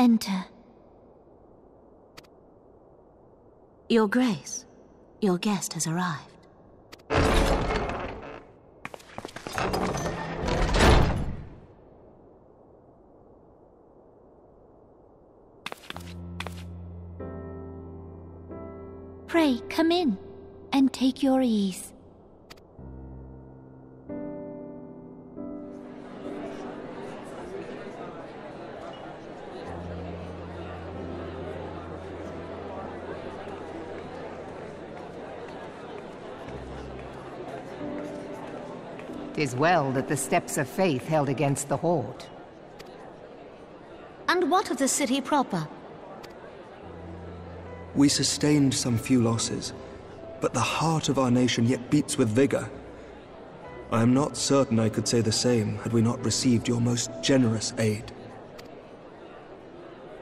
enter. Your Grace, your guest has arrived. Pray, come in, and take your ease. "'Tis well that the steps of faith held against the Horde." And what of the city proper? We sustained some few losses, but the heart of our nation yet beats with vigor. I am not certain I could say the same had we not received your most generous aid.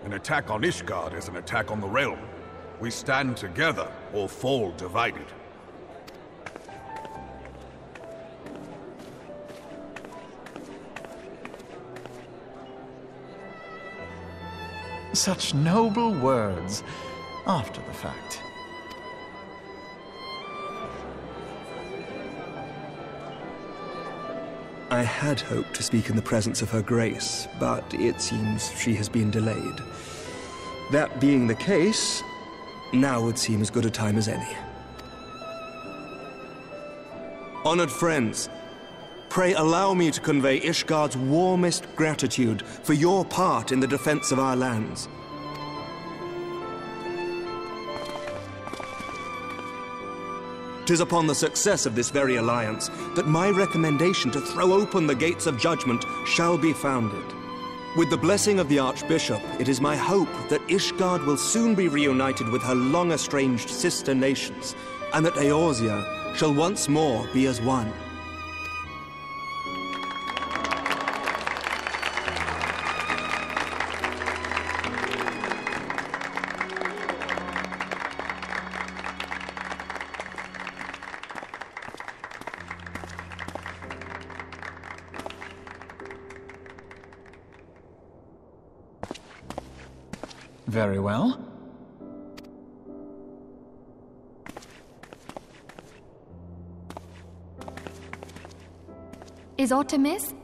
An attack on Ishgard is an attack on the realm. We stand together or fall divided. Such noble words, after the fact. I had hoped to speak in the presence of Her Grace, but it seems she has been delayed. That being the case, now would seem as good a time as any. Honored friends, pray allow me to convey Ishgard's warmest gratitude for your part in the defense of our lands. "'Tis upon the success of this very alliance that my recommendation to throw open the gates of judgment shall be founded. With the blessing of the Archbishop, it is my hope that Ishgard will soon be reunited with her long-estranged sister nations, and that Eorzea shall once more be as one. Very well. Is aught amiss?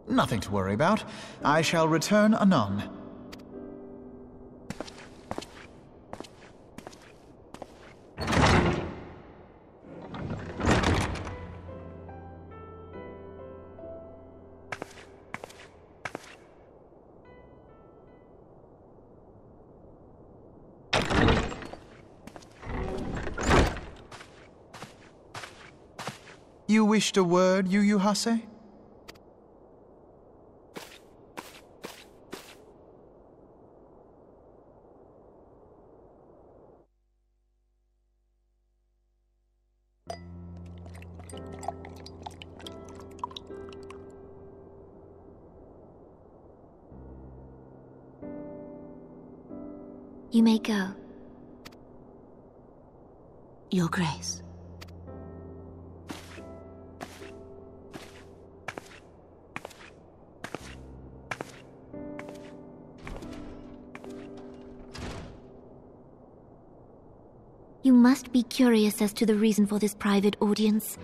Nothing to worry about. I shall return anon. You wished a word, Yu Hase? You may go. Your Grace. You must be curious as to the reason for this private audience.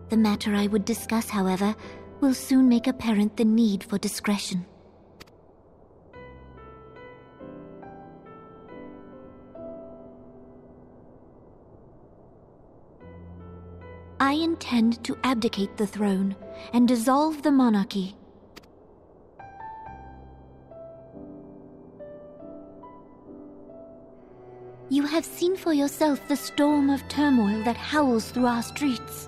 The matter I would discuss, however, will soon make apparent the need for discretion. I intend to abdicate the throne and dissolve the monarchy. You have seen for yourself the storm of turmoil that howls through our streets.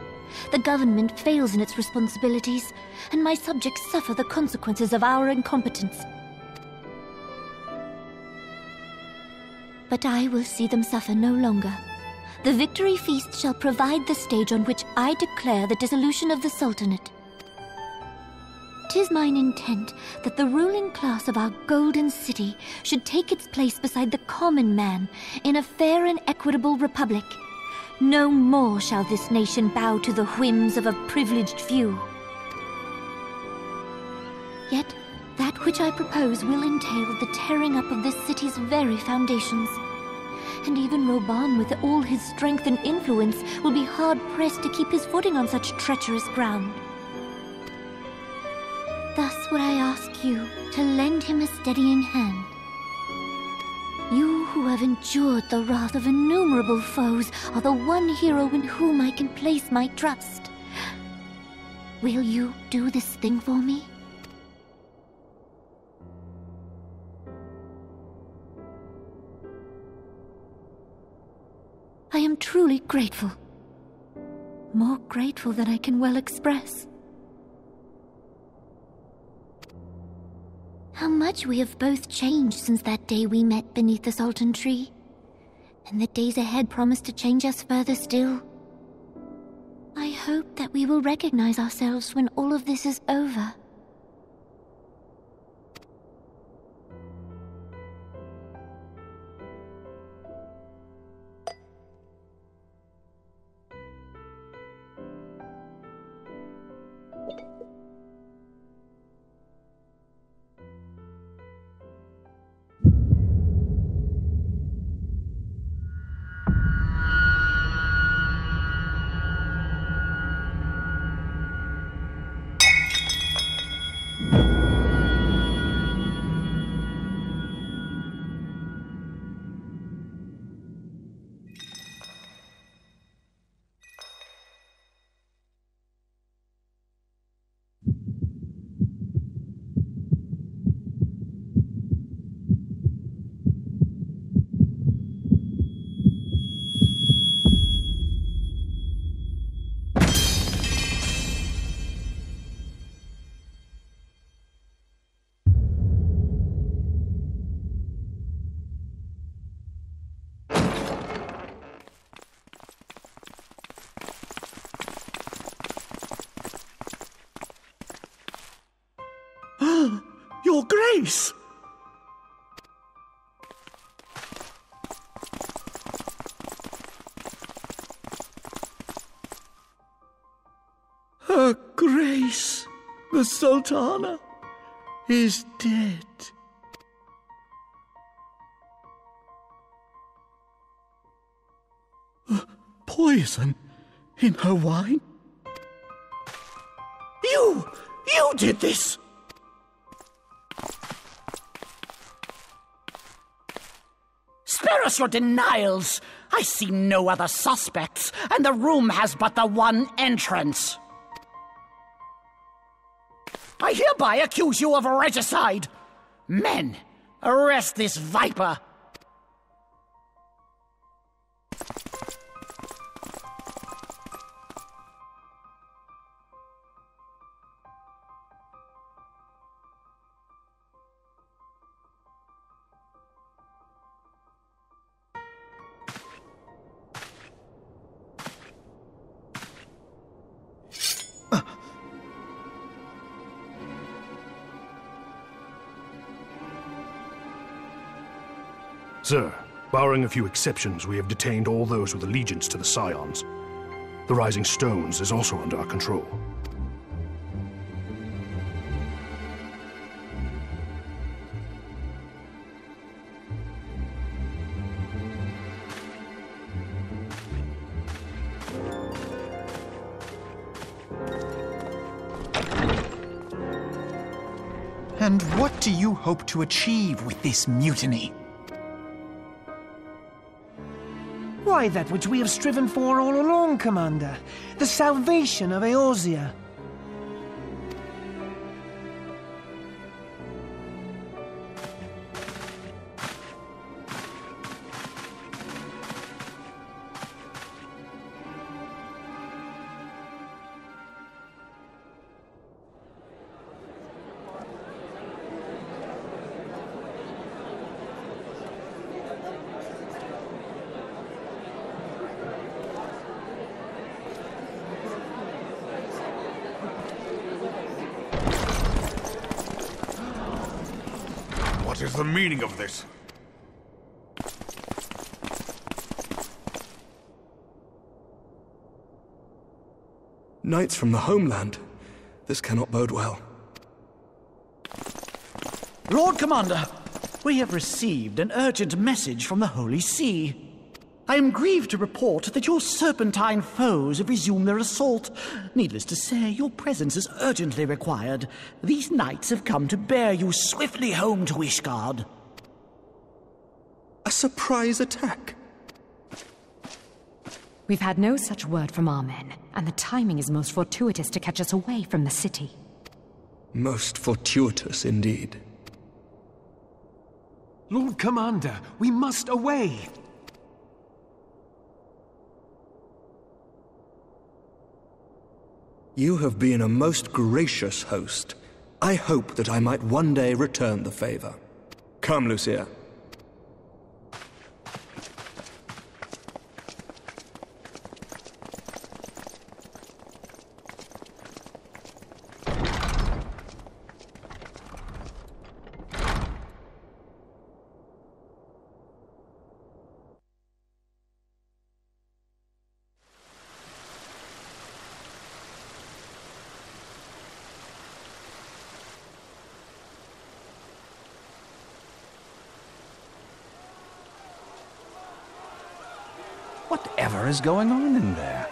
The government fails in its responsibilities, and my subjects suffer the consequences of our incompetence. But I will see them suffer no longer. The victory feast shall provide the stage on which I declare the dissolution of the Sultanate. 'Tis mine intent that the ruling class of our golden city should take its place beside the common man in a fair and equitable republic. No more shall this nation bow to the whims of a privileged few. Yet, That which I propose will entail the tearing up of this city's very foundations. And even Reborn, with all his strength and influence, will be hard-pressed to keep his footing on such treacherous ground. Thus would I ask you to lend him a steadying hand. You who have endured the wrath of innumerable foes are the one hero in whom I can place my trust. Will you do this thing for me? I am truly grateful. More grateful than I can well express. How much we have both changed since that day we met beneath the Sultan tree. And the days ahead promise to change us further still. I hope that we will recognize ourselves when all of this is over. Your Grace! Her Grace, the Sultana, is dead. Poison in her wine? You did this! Spare us your denials! I see no other suspects, and the room has but the one entrance. I hereby accuse you of regicide. Men, arrest this viper. Sir, barring a few exceptions, we have detained all those with allegiance to the Scions. The Rising Stones is also under our control. And what do you hope to achieve with this mutiny? Why, that which we have striven for all along, Commander. The salvation of Eorzea. What is the meaning of this? Knights from the homeland. This cannot bode well. Lord Commander, we have received an urgent message from the Holy See. I am grieved to report that your serpentine foes have resumed their assault. Needless to say, your presence is urgently required. These knights have come to bear you swiftly home to Ishgard. A surprise attack? We've had no such word from our men, and the timing is most fortuitous to catch us away from the city. Most fortuitous indeed. Lord Commander, we must away. You have been a most gracious host. I hope that I might one day return the favor. Come, Lucia. Whatever is going on in there?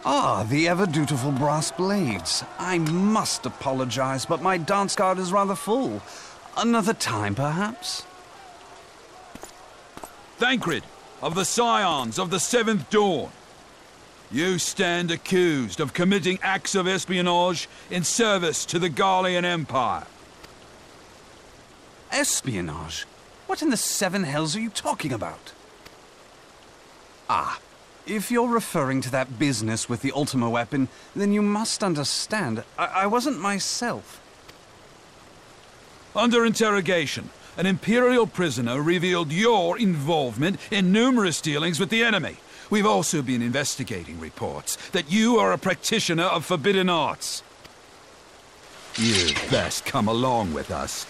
Ah, the ever-dutiful brass blades. I must apologize, but my dance card is rather full. Another time, perhaps? Thancred, of the Scions of the Seventh Dawn. You stand accused of committing acts of espionage in service to the Garlean Empire. Espionage? What in the seven hells are you talking about? Ah, if you're referring to that business with the Ultima weapon, then you must understand, I wasn't myself. Under interrogation, an Imperial prisoner revealed your involvement in numerous dealings with the enemy. We've also been investigating reports that you are a practitioner of forbidden arts. You'd best come along with us.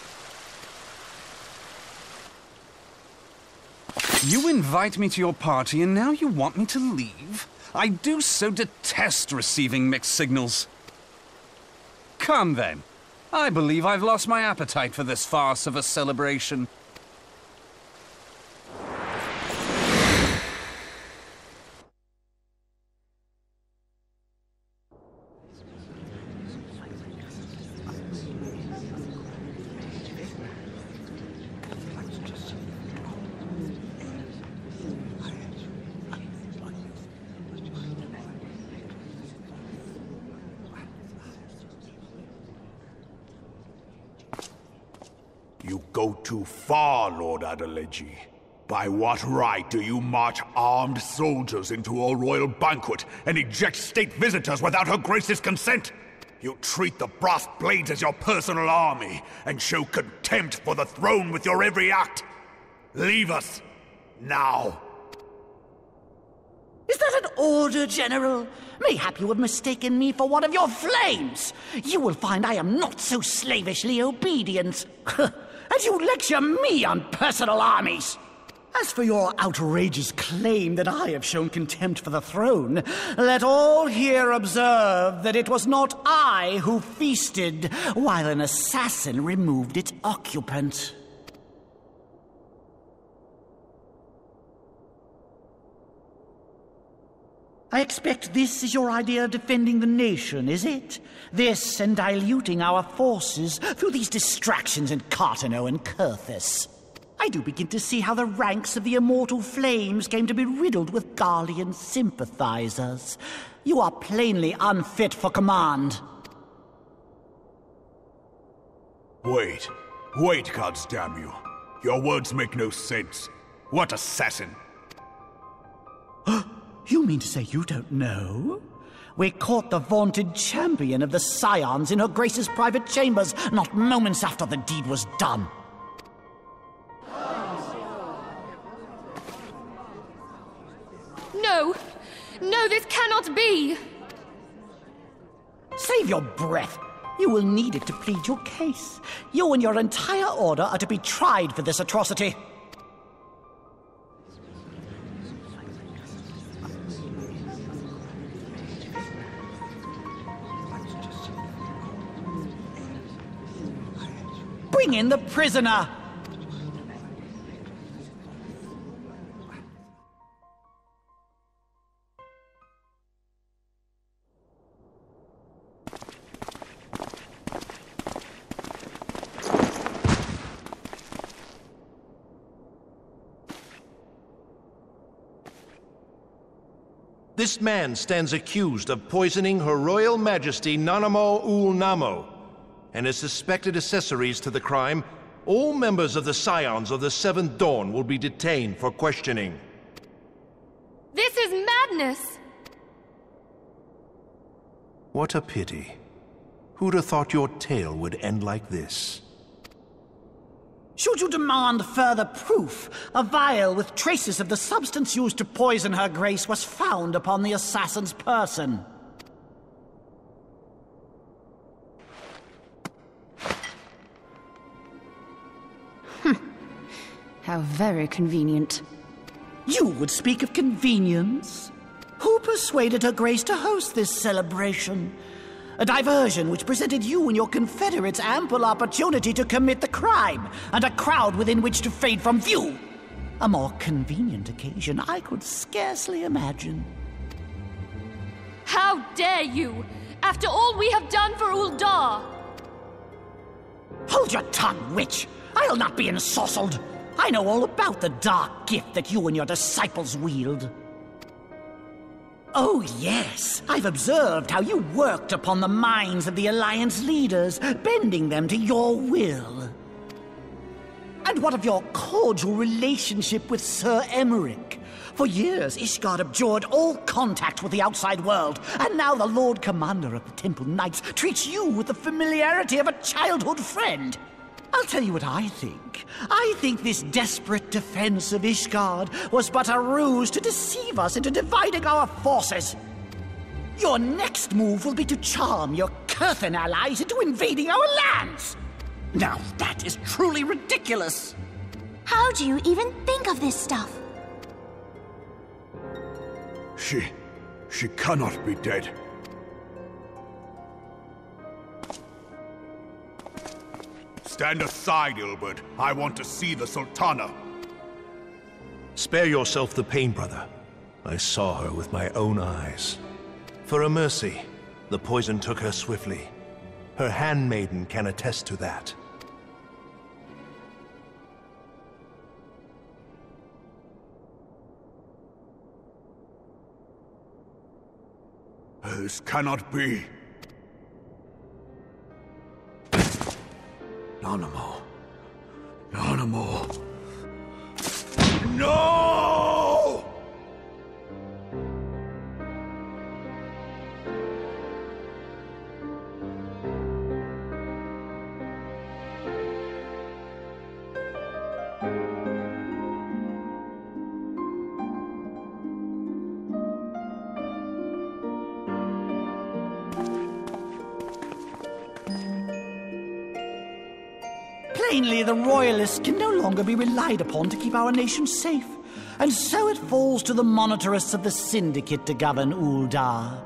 You invite me to your party and now you want me to leave? I do so detest receiving mixed signals. Come then. I believe I've lost my appetite for this farce of a celebration. You go too far, Lord Adeleji. By what right do you march armed soldiers into a royal banquet and eject state visitors without her grace's consent? You treat the brass blades as your personal army and show contempt for the throne with your every act. Leave us, now. Is that an order, General? Mayhap you have mistaken me for one of your flames. You will find I am not so slavishly obedient. And you lecture me on personal armies. As for your outrageous claim that I have shown contempt for the throne, let all here observe that it was not I who feasted while an assassin removed its occupant. I expect this is your idea of defending the nation, is it? This and diluting our forces through these distractions in Cartano and Kurthis. I do begin to see how the ranks of the Immortal Flames came to be riddled with Garlean sympathizers. You are plainly unfit for command. Wait, goddamn you. Your words make no sense. What assassin? You mean to say you don't know? We caught the vaunted champion of the Scions in her Grace's private chambers not moments after the deed was done. No! No, this cannot be! Save your breath. You will need it to plead your case. You and your entire order are to be tried for this atrocity. Bring in the prisoner! This man stands accused of poisoning Her Royal Majesty Nanamo Ul Namo, and as suspected accessories to the crime, all members of the Scions of the Seventh Dawn will be detained for questioning. This is madness! What a pity. Who'd have thought your tale would end like this? Should you demand further proof, a vial with traces of the substance used to poison Her Grace was found upon the assassin's person. How very convenient. You would speak of convenience? Who persuaded Her Grace to host this celebration? A diversion which presented you and your confederates ample opportunity to commit the crime, and a crowd within which to fade from view. A more convenient occasion I could scarcely imagine. How dare you! After all we have done for Uldar! Hold your tongue, witch! I'll not be ensorcelled! I know all about the dark gift that you and your disciples wield. Oh, yes. I've observed how you worked upon the minds of the Alliance leaders, bending them to your will. And what of your cordial relationship with Sir Emmerich? For years, Ishgard abjured all contact with the outside world, and now the Lord Commander of the Temple Knights treats you with the familiarity of a childhood friend. I'll tell you what I think. I think this desperate defense of Ishgard was but a ruse to deceive us into dividing our forces. Your next move will be to charm your Kurthan allies into invading our lands. Now that is truly ridiculous. How do you even think of this stuff? She cannot be dead. Stand aside, Ilbert. I want to see the Sultana. Spare yourself the pain, brother. I saw her with my own eyes. For a mercy, the poison took her swiftly. Her handmaiden can attest to that. This cannot be. Nanamo. Nanamo. No! Plainly, the Royalists can no longer be relied upon to keep our nation safe. And so it falls to the monitorists of the Syndicate to govern Uldar.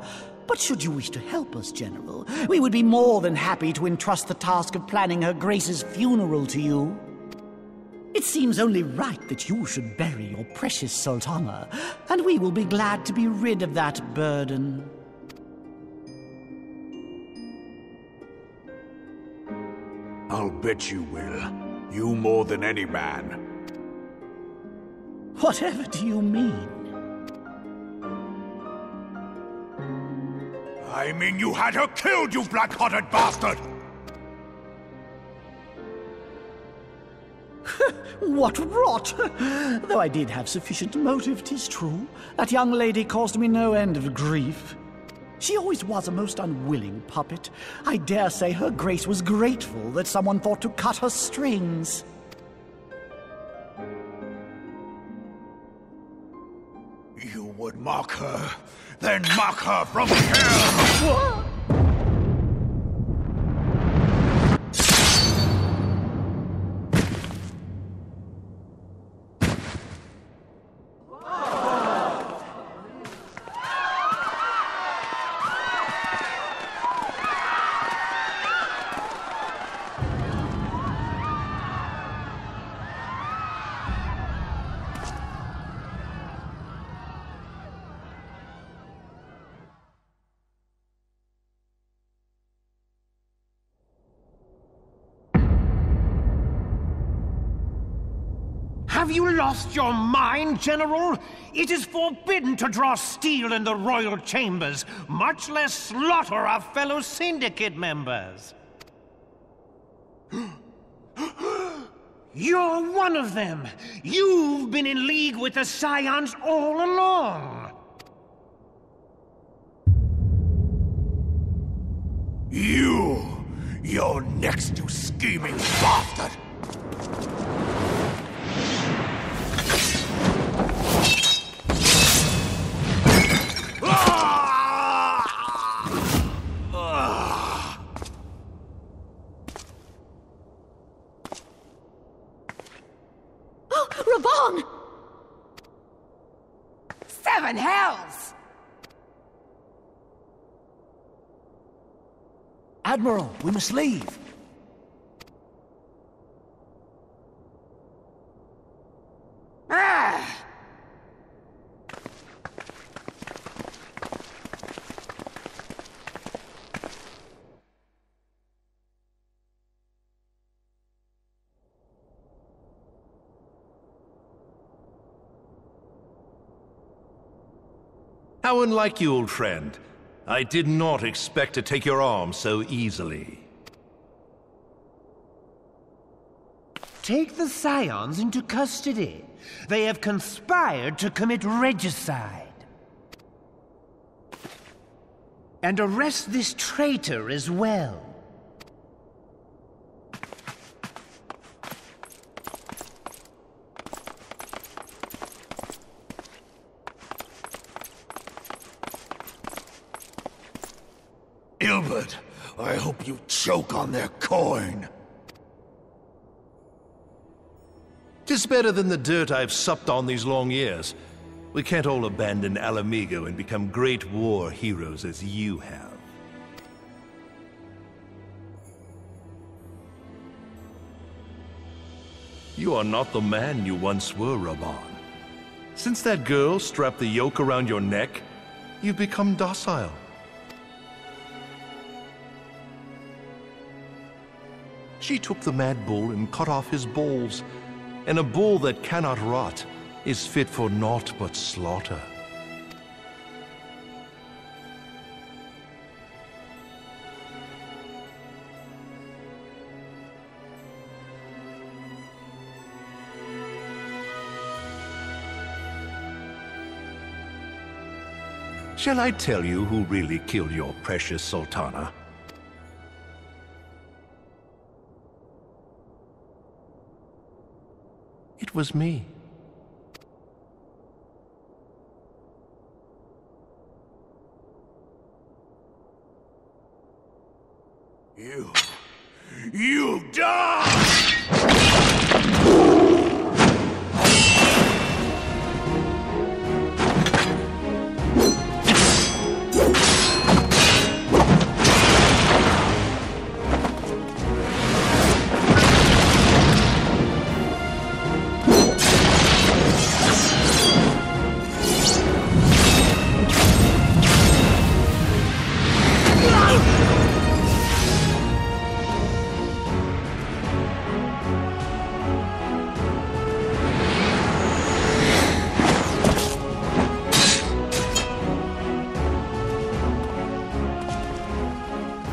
But should you wish to help us, General, we would be more than happy to entrust the task of planning Her Grace's funeral to you. It seems only right that you should bury your precious Sultana, and we will be glad to be rid of that burden. I'll bet you will. You more than any man. Whatever do you mean? I mean you had her killed, you black-hearted bastard! What rot! Though I did have sufficient motive, 'tis true. That young lady caused me no end of grief. She always was a most unwilling puppet. I dare say Her Grace was grateful that someone thought to cut her strings. You would mock her, then mock her from hell! What? Have you lost your mind, General? It is forbidden to draw steel in the royal chambers, much less slaughter our fellow syndicate members. You're one of them! You've been in league with the Scions all along! You're next, you scheming bastard! Oh, Reborn! Seven hells! Admiral, we must leave. Ah! How unlike you, old friend. I did not expect to take your arm so easily. Take the Scions into custody. They have conspired to commit regicide. And arrest this traitor as well. Ilbert, I hope you choke on their coin. 'Tis better than the dirt I've supped on these long years. We can't all abandon Alamigo and become great war heroes as you have. You are not the man you once were, Reborn. Since that girl strapped the yoke around your neck, you've become docile. She took the mad bull and cut off his balls, and a bull that cannot rot is fit for naught but slaughter. Shall I tell you who really killed your precious Sultana? It was me. You die!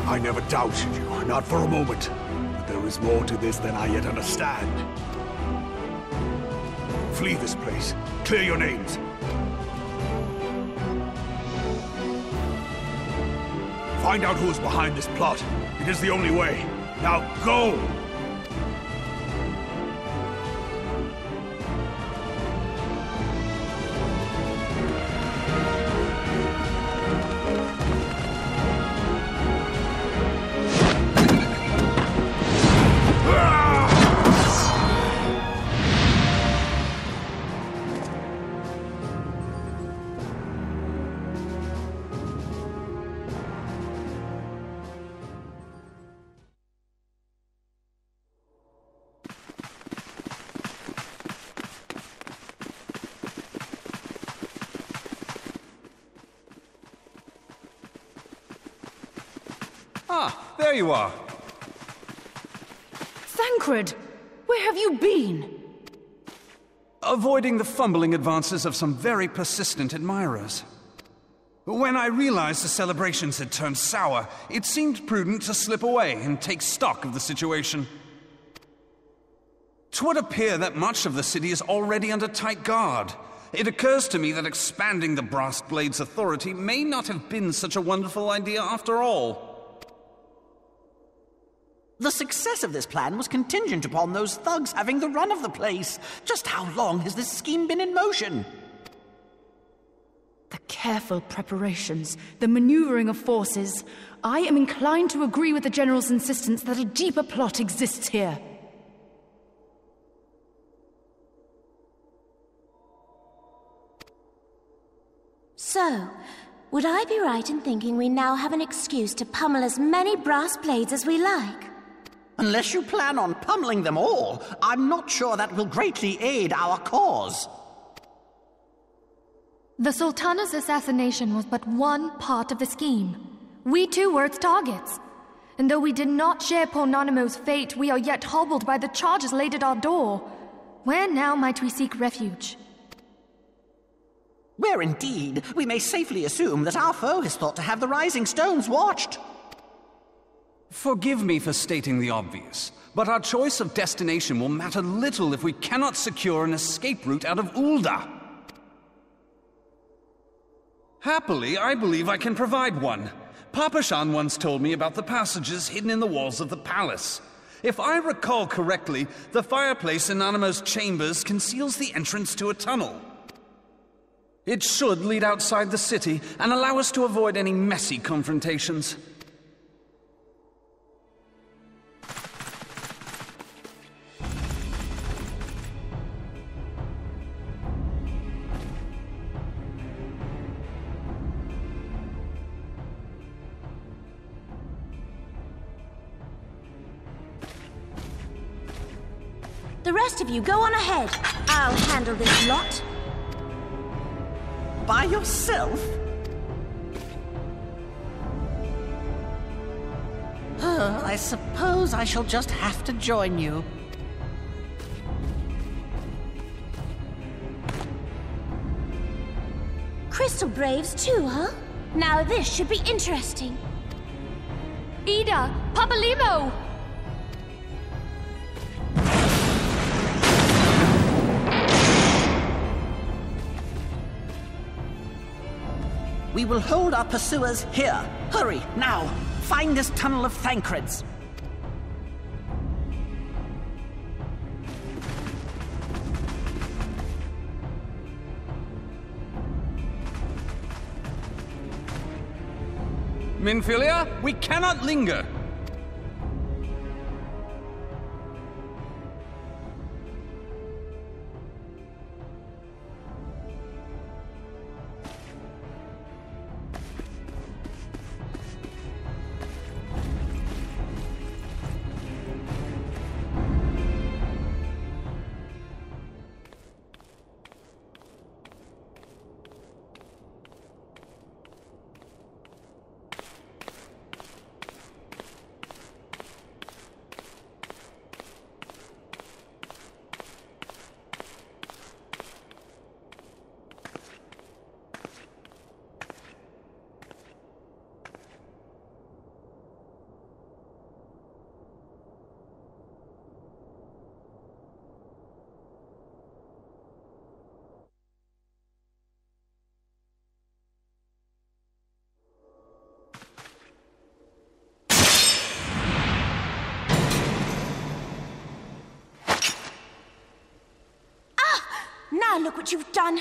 I never doubted you, not for a moment. But there is more to this than I yet understand. Flee this place. Clear your names. Find out who is behind this plot. It is the only way. Now go! Ah, there you are. Thancred! Where have you been? avoiding the fumbling advances of some very persistent admirers. When I realized the celebrations had turned sour, it seemed prudent to slip away and take stock of the situation. 'Twould appear that much of the city is already under tight guard. It occurs to me that expanding the Brass Blade's authority may not have been such a wonderful idea after all. The success of this plan was contingent upon those thugs having the run of the place. Just how long has this scheme been in motion? The careful preparations, the maneuvering of forces. I am inclined to agree with the General's insistence that a deeper plot exists here. So, would I be right in thinking we now have an excuse to pummel as many brass blades as we like? Unless you plan on pummeling them all, I'm not sure that will greatly aid our cause. The Sultana's assassination was but one part of the scheme. We too were its targets. And though we did not share poor Nanamo's fate, we are yet hobbled by the charges laid at our door. Where now might we seek refuge? Where indeed we may safely assume that our foe has thought to have the Rising Stones watched. Forgive me for stating the obvious, but our choice of destination will matter little if we cannot secure an escape route out of Ulda. Happily, I believe I can provide one. Papashan once told me about the passages hidden in the walls of the palace. If I recall correctly, the fireplace in Nanamo's chambers conceals the entrance to a tunnel. It should lead outside the city and allow us to avoid any messy confrontations. The rest of you go on ahead. I'll handle this lot. By yourself? I suppose I shall just have to join you. Crystal Braves too, huh? Now this should be interesting. Ida! Papalimo! We will hold our pursuers here. Hurry, now! Find this tunnel of Thancreds. Minfilia, we cannot linger! Now look what you've done.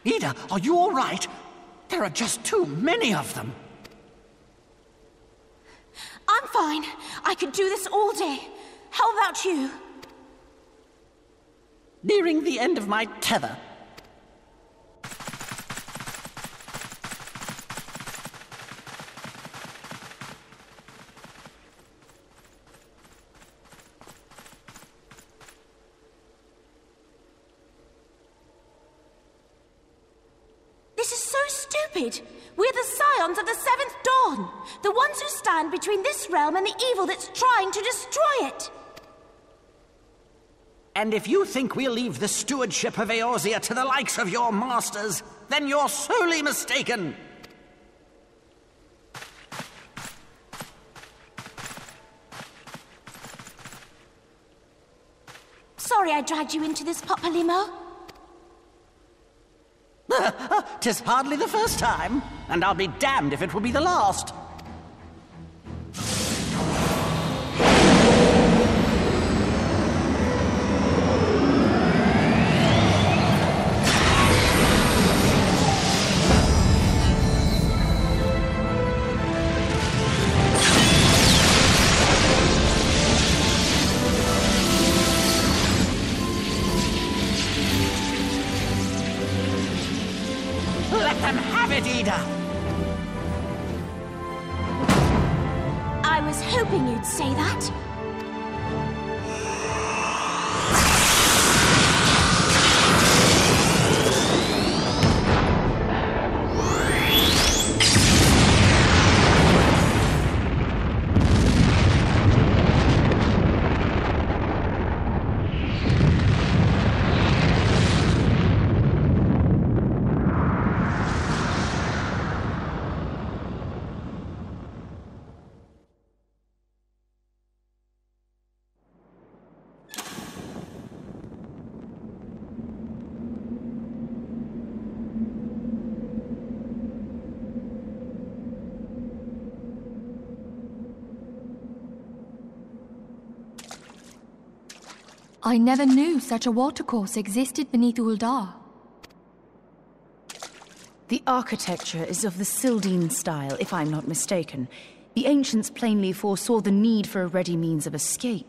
Ida, are you all right? There are just too many of them. I'm fine. I could do this all day. How about you? Nearing the end of my tether. This is so stupid. We're the Scions of the Seventh Dawn, the ones who stand between this realm and the evil that's trying to destroy it. And if you think we'll leave the stewardship of Eorzea to the likes of your masters, then you're sorely mistaken. Sorry I dragged you into this, Popolimo. 'Tis hardly the first time, and I'll be damned if it will be the last. Let them have it, Ida! I was hoping you'd say that. I never knew such a watercourse existed beneath Uldar. The architecture is of the Sildine style, if I'm not mistaken. The ancients plainly foresaw the need for a ready means of escape.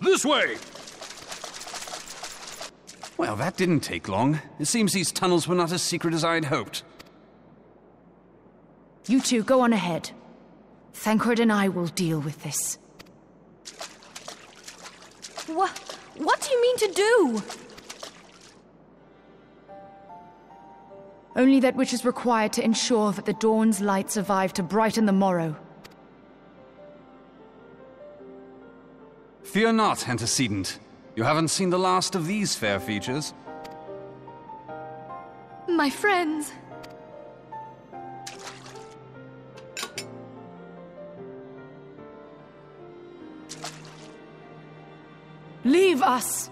This way! Well, that didn't take long. It seems these tunnels were not as secret as I'd hoped. You two go on ahead. Thancred and I will deal with this. What do you mean to do? Only that which is required to ensure that the dawn's light survive to brighten the morrow. Fear not, antecedent. You haven't seen the last of these fair features. My friends. Leave us!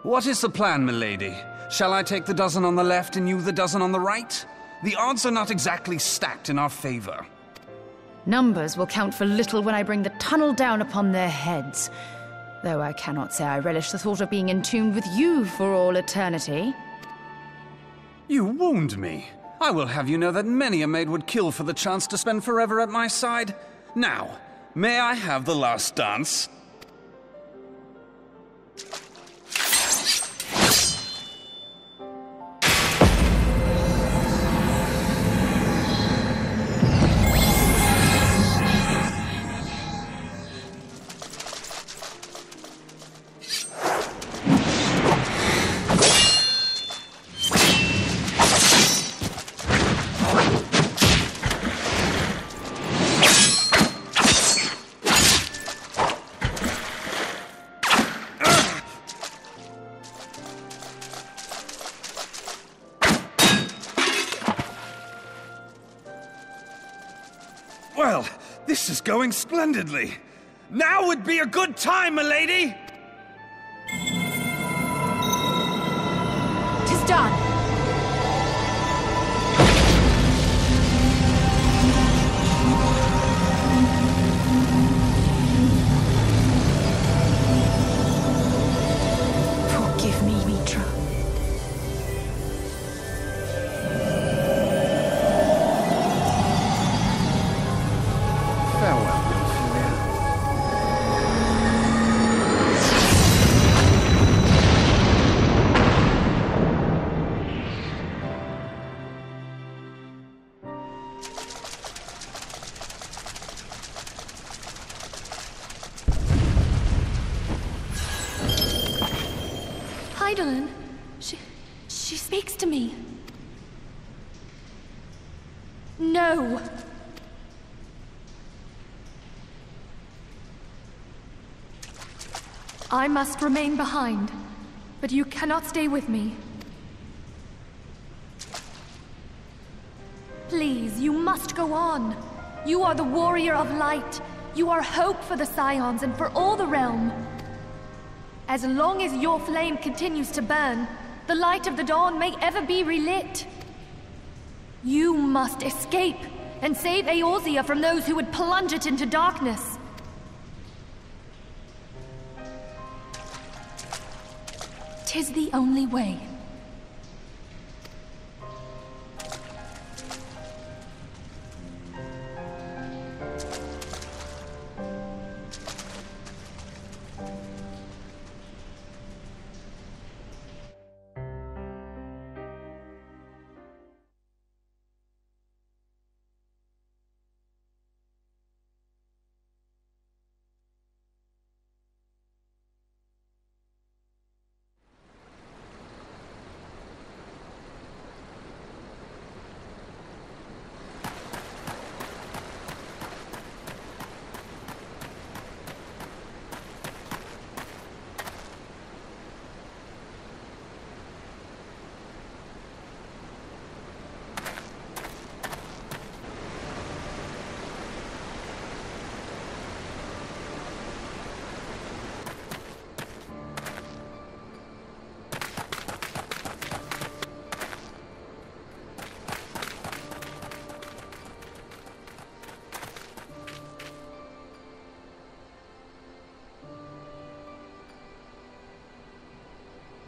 What is the plan, milady? Shall I take the dozen on the left and you the dozen on the right? The odds are not exactly stacked in our favor. Numbers will count for little when I bring the tunnel down upon their heads. Though I cannot say I relish the thought of being entombed with you for all eternity. You wound me. I will have you know that many a maid would kill for the chance to spend forever at my side. Now, may I have the last dance? Well, this is going splendidly. Now would be a good time, milady! 'Tis done! Forgive me, Mitra. Eidolon, she speaks to me. No! I must remain behind, but you cannot stay with me. Please, you must go on. You are the warrior of light. You are hope for the Scions and for all the realm. As long as your flame continues to burn, the light of the dawn may ever be relit. You must escape and save Eorzea from those who would plunge it into darkness. "'Tis the only way.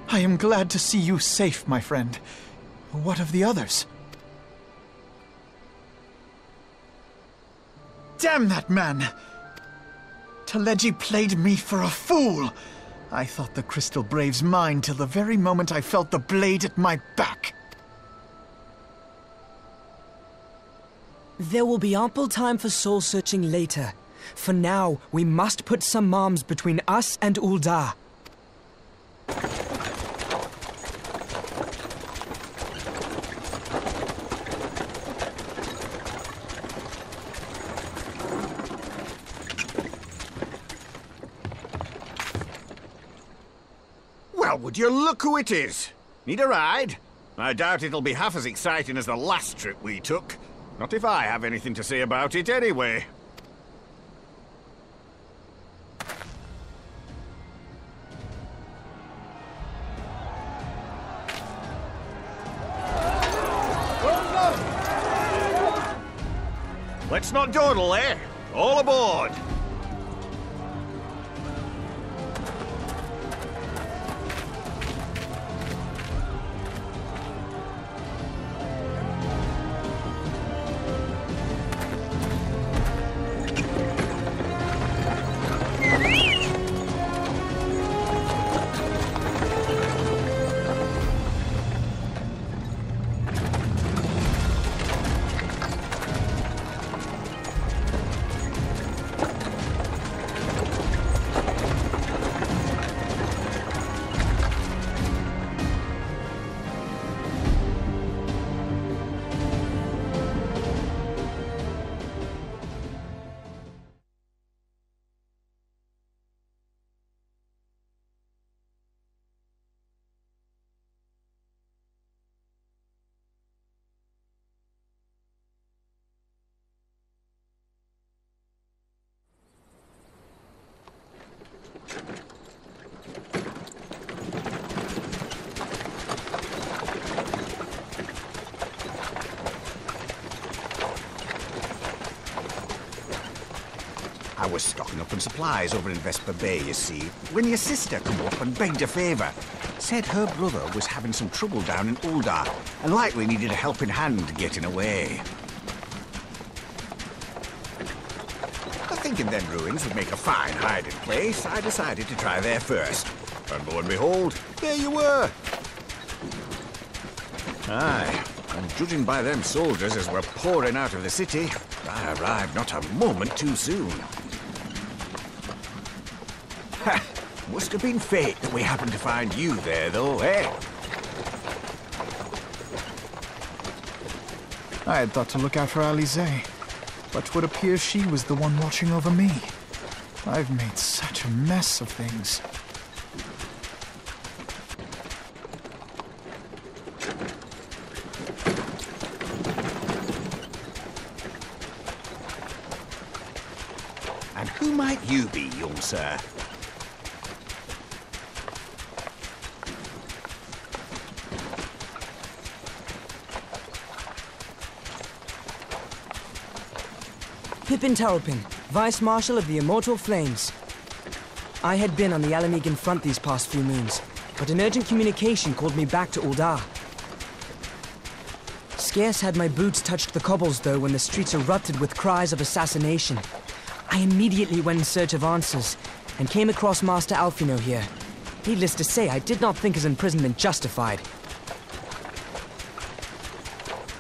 I am glad to see you safe, my friend. What of the others? Damn that man! Taleji played me for a fool! I thought the Crystal Brave's mine till the very moment I felt the blade at my back. There will be ample time for soul-searching later. For now, we must put some arms between us and Ul'dah. Well, would you look who it is? Need a ride? I doubt it'll be half as exciting as the last trip we took. Not if I have anything to say about it anyway. Let's not dawdle, eh? All aboard! I was stocking up on supplies over in Vesper Bay, you see, when your sister come up and begged a favour. Said her brother was having some trouble down in Ul'dah, and likely needed a helping hand getting away. Thinking them ruins would make a fine hiding place, I decided to try there first. And lo and behold, there you were! Aye, and judging by them soldiers as were pouring out of the city, I arrived not a moment too soon. Ha! Must have been fate that we happened to find you there, though, eh? I had thought to look out for Alize, but it would appear she was the one watching over me. I've made such a mess of things. And who might you be, young sir? Pippin Taropin, Vice Marshal of the Immortal Flames. I had been on the Alamegan front these past few moons, but an urgent communication called me back to Uldar. Scarce had my boots touched the cobbles, though, when the streets erupted with cries of assassination. I immediately went in search of answers, and came across Master Alfino here. Needless to say, I did not think his imprisonment justified.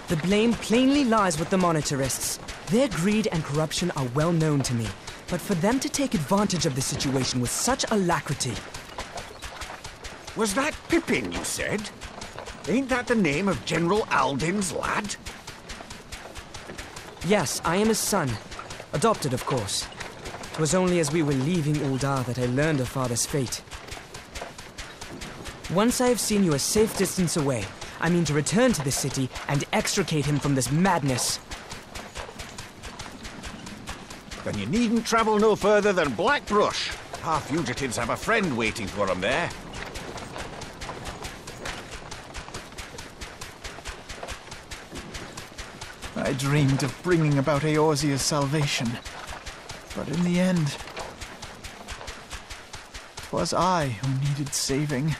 The blame plainly lies with the Monitarists. Their greed and corruption are well known to me, but for them to take advantage of the situation with such alacrity... Was that Pippin, you said? Ain't that the name of General Alden's lad? Yes, I am his son. Adopted, of course. It was only as we were leaving Uldar that I learned of Father's fate. Once I have seen you a safe distance away, I mean to return to the city and extricate him from this madness. Then you needn't travel no further than Blackbrush. Our fugitives have a friend waiting for them there. I dreamed of bringing about Eorzea's salvation, but in the end, 'twas I who needed saving.